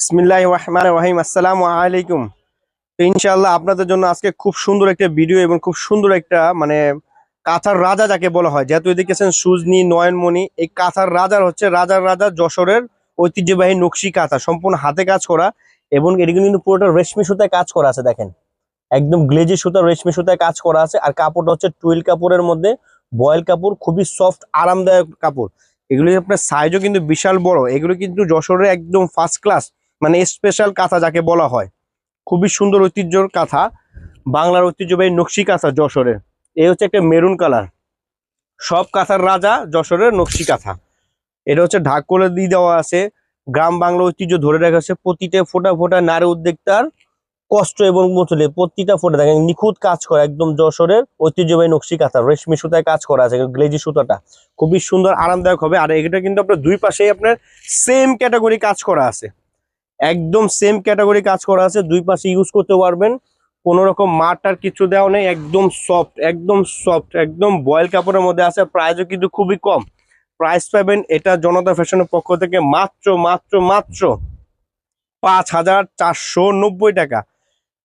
বিসমিল্লাহির রহমানির রহিম। আসসালামু আলাইকুম। তো ইনশাআল্লাহ আপনাদের জন্য আজকে খুব সুন্দর একটা ভিডিও এবং খুব সুন্দর একটা কাঁথার রাজা যাকে বলা হয়, যেহেতু এদিকে আছেন সুজনি নয়নমণি, এই কাঁথার রাজার হচ্ছে রাজার রাজা যশোরের ঐতিহ্যবাহী নকশি কাঁথা, সম্পূর্ণ হাতে কাজ করা এবং এদিকে কিন্তু পুরোটা রেশমি সুতায় কাজ করা আছে। দেখেন একদম গ্লেজি সুতা রেশমি সুতায় কাজ করা আছে। আর কাপড়টা হচ্ছে টুইল কাপড়ের মধ্যে বয়েল কাপড়, খুবই সফট আরামদায়ক কাপড়। এগুলি আপনার সাইজও কিন্তু বিশাল বড়। এগুলো কিন্তু যশোরের একদম ফার্স্ট ক্লাস স্পেশাল কাঁথা যাকে বলা হয়। খুবই সুন্দর ঐতিহ্যর কাঁথা, বাংলার ঐতিহ্যবাহী নকশি কাঁথা যশোরের। এই হচ্ছে একটা মেরুন কালার, সব কাঁথার রাজা যশোরের নকশি কাঁথা। এটা হচ্ছে ঢাক করে দিয়ে দেওয়া আছে, গ্রাম বাংলা ঐতিহ্য ধরে রাখা আছে। প্রতিটা ফোটা ফোটা নারী উদ্যোক্তার কষ্ট এবং মতলে প্রতিটা ফোটা দেখেন নিখুঁত কাজ করা, একদম যশোরের ঐতিহ্যবাহী নকশি কাঁথা রেশমি সুতায় কাজ করা আছে। গ্লেজি সুতাটা খুবই সুন্দর আরামদায়ক হবে। আর এটা কিন্তু আপনার দুই পাশেই আপনার সেম ক্যাটাগরি কাজ করা আছে, একদম সেম ক্যাটাগরি কাজ করা আছে, দুই পাশে ইউজ করতে পারবেন। কোনো রকম মাটার কিছু দেওয়া নেই, একদম সফট, একদম সফট, একদম বয়েল কাপড়ের মধ্যে আছে। প্রাইসও কিন্তু খুবই কম। প্রাইস পাবেন এটা জনতা ফ্যাশনের পক্ষ থেকে মাত্র মাত্র মাত্র 5,490 টাকা।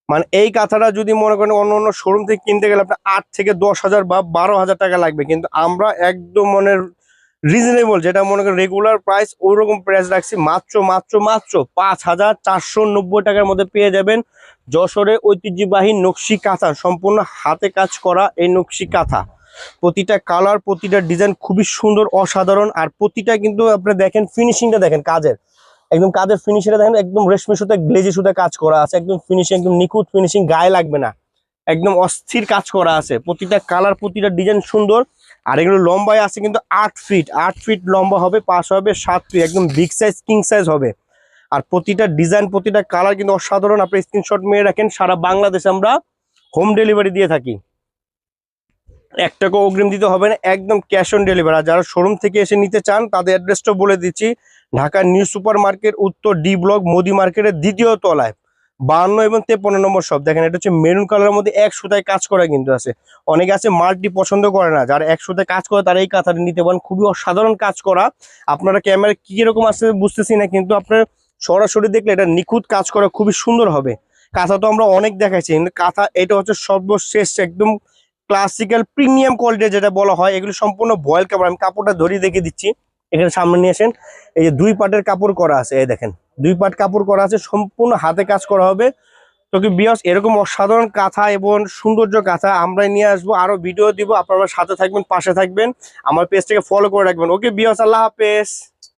মানে এই কাঁথাটা যদি মনে করেন অন্য অন্য শোরুম থেকে কিনতে গেলে আপনার 8 থেকে 10,000 বা 12,000 টাকা লাগবে, কিন্তু আমরা একদম রিজনেবল, যেটা মনে করেন রেগুলার প্রাইস, ওইরকম প্রাইস রাখছি মাত্র মাত্র মাত্র 5,490 টাকার মধ্যে পেয়ে যাবেন যশোরে ঐতিহ্যবাহী নকশি কাঁথা, সম্পূর্ণ হাতে কাজ করা এই নকশি কাঁথা। প্রতিটা কালার, প্রতিটা ডিজাইন খুবই সুন্দর, অসাধারণ। আর প্রতিটা কিন্তু আপনি দেখেন ফিনিশিংটা দেখেন, কাজের একদম কাজের ফিনিশিংটা দেখেন, একদম রেশমি সুতা গ্লেজি সুতা কাজ করা আছে, একদম ফিনিশিং, একদম নিখুঁত ফিনিশিং, গায়ে লাগবে না, একদম অস্থির কাজ করা আছে। প্রতিটা কালার, প্রতিটা ডিজাইন সুন্দর। আর এগুলো লম্বায় আছে কিন্তু 8 ফিট, 8 ফিট লম্বা হবে, পাশ হবে 7 ফিট, একদম বিগ সাইজ কিং সাইজ হবে। আর প্রতিটা ডিজাইন, প্রতিটা কালার কিন্তু অসাধারণ। আপনি স্ক্রিনশট মেরে রাখেন, সারা বাংলাদেশে আমরা হোম ডেলিভারি দিয়ে থাকি। 1 টাকা অগ্রিম দিতে হবে না, একদম ক্যাশ অন ডেলিভারি। আর যারা শোরুম থেকে এসে নিতে চান তাদের অ্যাড্রেসটা বলে দিচ্ছি, ঢাকা নিউ সুপার মার্কেট উত্তর ডি ব্লক মোদি মার্কেটের 2য় তলায় 52 এবং 53 নম্বর শপ। দেখেন এটা হচ্ছে মেরুন কালারের মধ্যে এক সুতায় কাজ করা কিন্তু আছে। অনেকে আছে মাল্টি পছন্দ করে না, যারা এক সুতায় কাজ করে তারা এই কাঁথাটা নিতে পারেন। খুবই অসাধারণ কাজ করা। আপনারা ক্যামেরা কিরকম আছে বুঝতেছি না, কিন্তু আপনার সরাসরি দেখলে এটা নিখুঁত কাজ করা, খুবই সুন্দর হবে। কাঁথা তো আমরা অনেক দেখাইছি, কিন্তু কাঁথা এটা হচ্ছে সর্বশেষ, একদম ক্লাসিক্যাল প্রিমিয়াম কোয়ালিটি যেটা বলা হয়। এগুলো সম্পূর্ণ বয়েল কাপড়। আমি কাপড়টা ধরিয়ে দেখে দিচ্ছি, এখানে সামনে নিয়ে আসেন। এই যে 2 পাটের কাপড় করা আছে, এই দেখেন 2 পাট কাপড় করা আছে, সম্পূর্ণ হাতে কাজ করা হবে। তো কি বিয়াস, এরকম অসাধারণ কাঁথা এবং সৌন্দর্য কাঁথা আমরাই নিয়ে আসবো, আরো ভিডিও দিব। আপনারা সাথে থাকবেন, পাশে থাকবেন, আমার পেজটাকে ফলো করে রাখবেন। ওকে বিয়াস, আল্লাহ হাফেজ।